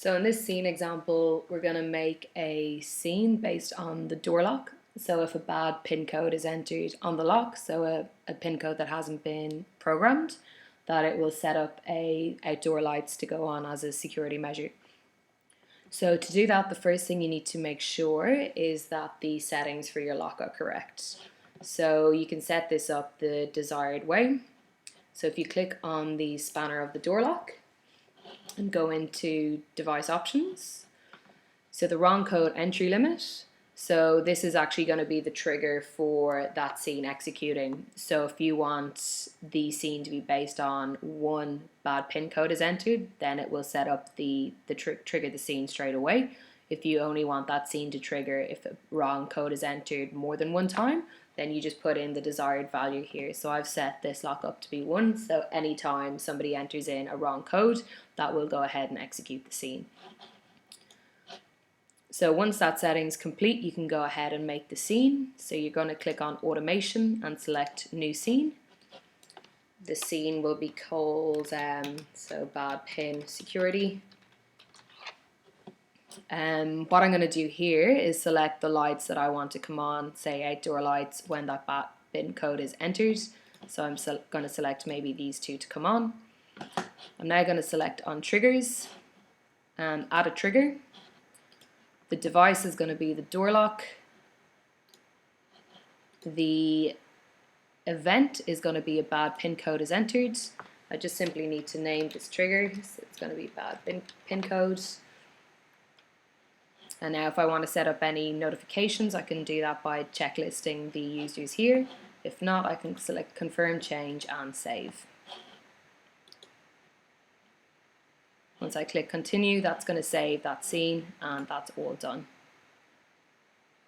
So in this scene example, we're going to make a scene based on the door lock. So if a bad pin code is entered on the lock, so a pin code that hasn't been programmed, that it will set up outdoor lights to go on as a security measure. So to do that, the first thing you need to make sure is that the settings for your lock are correct. So you can set this up the desired way. So if you click on the spanner of the door lock and go into device options, so the wrong code entry limit, so this is actually going to be the trigger for that scene executing. So if you want the scene to be based on one bad pin code is entered, then it will set up the trigger the scene straight away. If you only want that scene to trigger if a wrong code is entered more than one time, then you just put in the desired value here. So I've set this lock up to be 1, so anytime somebody enters in a wrong code, that will go ahead and execute the scene. So once that setting's complete, you can go ahead and make the scene. So you're going to click on automation and select new scene. The scene will be called so bad pin security. What I'm going to do here is select the lights that I want to come on, say outdoor lights, when that bad pin code is entered. So I'm going to select maybe these two to come on. I'm now going to select on triggers and add a trigger. The device is going to be the door lock. The event is going to be a bad pin code is entered. I just simply need to name this trigger. So it's going to be bad pin code. And now if I want to set up any notifications, I can do that by checklisting the users here. If not, I can select confirm change and save. Once I click continue, that's going to save that scene, and that's all done.